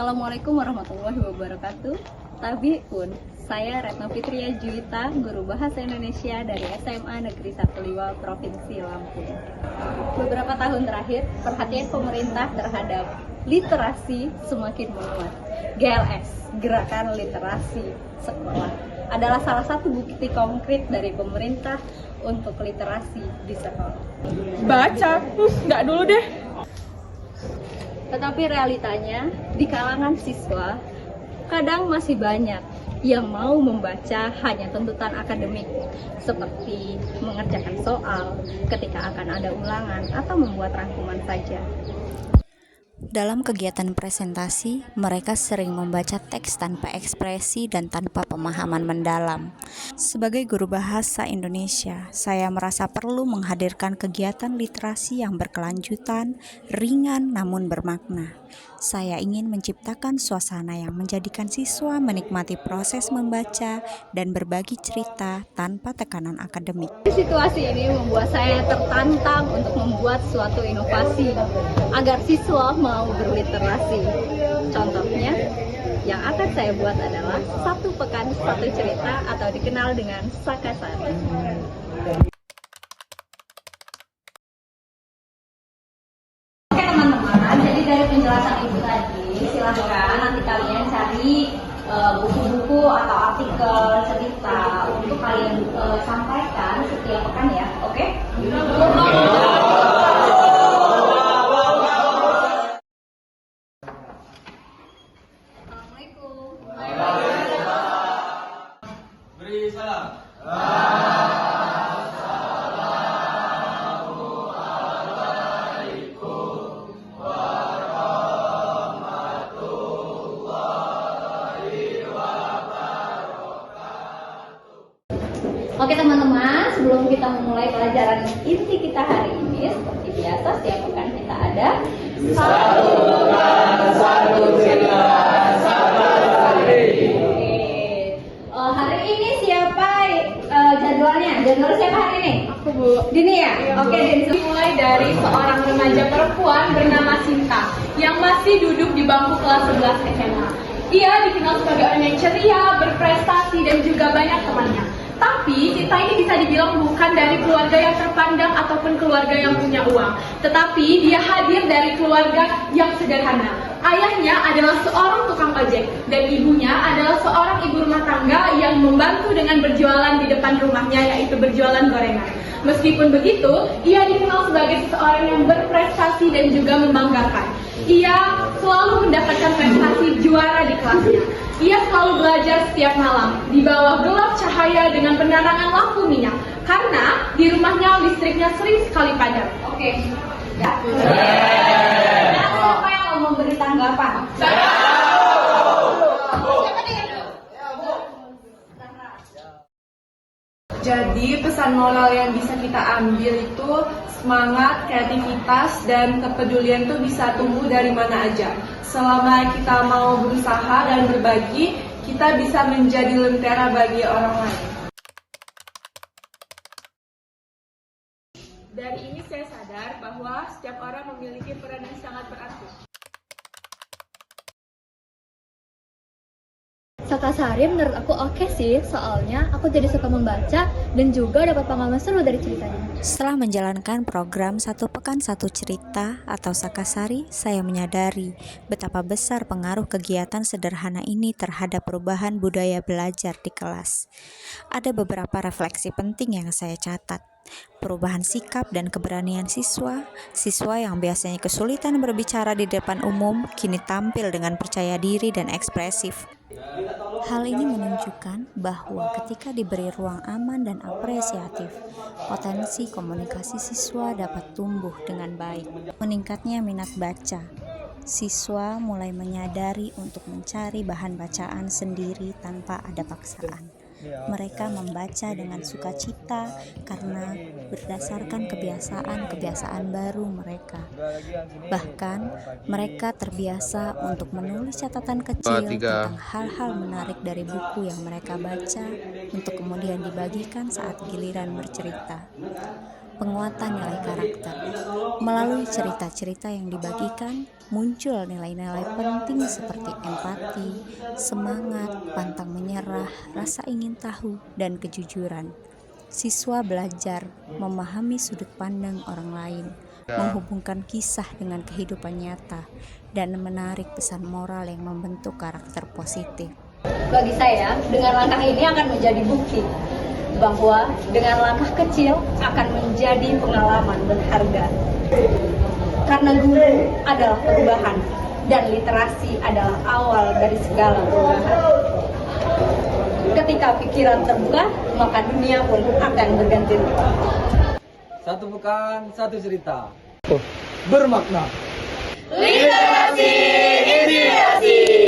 Assalamualaikum warahmatullahi wabarakatuh. Tabiun, saya Retno Fitria Juwita, guru Bahasa Indonesia dari SMA Negeri 1 Liwa, Provinsi Lampung. Beberapa tahun terakhir, perhatian pemerintah terhadap literasi semakin menguat. GLS, Gerakan Literasi Sekolah, adalah salah satu bukti konkret dari pemerintah untuk literasi di sekolah. Baca, nggak dulu deh. Tetapi realitanya, di kalangan siswa, kadang masih banyak yang mau membaca hanya tuntutan akademik, seperti mengerjakan soal ketika akan ada ulangan atau membuat rangkuman saja. Dalam kegiatan presentasi, mereka sering membaca teks tanpa ekspresi dan tanpa pemahaman mendalam. Sebagai guru bahasa Indonesia, saya merasa perlu menghadirkan kegiatan literasi yang berkelanjutan, ringan namun bermakna. Saya ingin menciptakan suasana yang menjadikan siswa menikmati proses membaca dan berbagi cerita tanpa tekanan akademik. Situasi ini membuat saya tertantang untuk membuat suatu inovasi agar siswa mau berliterasi. Contohnya, yang akan saya buat adalah satu pekan satu cerita atau dikenal dengan Sakasari. Oke teman-teman, jadi dari penjelasan ibu tadi, silahkan nanti kalian cari buku-buku atau artikel cerita untuk kalian sampaikan setiap pekan ya, oke? Assalamualaikum. Beri salam. Oke teman-teman, sebelum kita memulai pelajaran inti kita hari ini, seperti biasa setiap pekan kita ada Satu pekan, satu cerita, Sakasari. Oke. Hari ini siapa jadwalnya? Jadwal siapa hari ini? Aku, Bu. Dini ya? Oke, Dini. Dimulai dari seorang remaja perempuan bernama Sinta yang masih duduk di bangku kelas 11 SMA. Ia dikenal sebagai orang yang ceria, berprestasi, dan juga banyak temannya. Tapi Sinta ini bisa dibilang bukan dari keluarga yang terpandang ataupun keluarga yang punya uang. Tetapi dia hadir dari keluarga yang sederhana. Ayahnya adalah seorang tukang ojek dan ibunya adalah seorang ibu rumah tangga yang membantu dengan berjualan di depan rumahnya, yaitu berjualan gorengan. Meskipun begitu, ia dikenal sebagai seseorang yang berprestasi dan juga membanggakan. Ia selalu mendapatkan prestasi juara di kelasnya. Ia selalu belajar setiap malam di bawah gelap cahaya dengan penerangan lampu minyak karena di rumahnya listriknya sering sekali padam. Oke. Ya. Nah, siapa yang mau memberi tanggapan? Jadi pesan moral yang bisa kita ambil itu semangat, kreativitas, dan kepedulian itu bisa tumbuh dari mana aja. Selama kita mau berusaha dan berbagi, kita bisa menjadi lentera bagi orang lain. Dari ini saya sadar bahwa setiap orang memiliki peran yang sangat berarti. Sakasari menurut aku oke sih, soalnya aku jadi suka membaca dan juga dapat pengalaman seru dari ceritanya. Setelah menjalankan program Satu Pekan Satu Cerita atau Sakasari, saya menyadari betapa besar pengaruh kegiatan sederhana ini terhadap perubahan budaya belajar di kelas. Ada beberapa refleksi penting yang saya catat. Perubahan sikap dan keberanian siswa yang biasanya kesulitan berbicara di depan umum, kini tampil dengan percaya diri dan ekspresif. Hal ini menunjukkan bahwa ketika diberi ruang aman dan apresiatif, potensi komunikasi siswa dapat tumbuh dengan baik. Meningkatnya minat baca, siswa mulai menyadari untuk mencari bahan bacaan sendiri tanpa ada paksaan. Mereka membaca dengan sukacita karena berdasarkan kebiasaan baru mereka. Bahkan mereka terbiasa untuk menulis catatan kecil tentang hal-hal menarik dari buku yang mereka baca untuk kemudian dibagikan saat giliran bercerita. penguatan nilai karakter. Melalui cerita-cerita yang dibagikan, muncul nilai-nilai penting seperti empati, semangat, pantang menyerah, rasa ingin tahu, dan kejujuran. Siswa belajar memahami sudut pandang orang lain, menghubungkan kisah dengan kehidupan nyata, dan menarik pesan moral yang membentuk karakter positif. Bagi saya, dengan langkah ini akan menjadi bukti bahwa dengan langkah kecil akan menjadi pengalaman berharga. Karena guru adalah perubahan dan literasi adalah awal dari segala perubahan. Ketika pikiran terbuka, maka dunia pun akan berganti rupa. Satu pekan, satu cerita. Bermakna. Literasi inspirasi.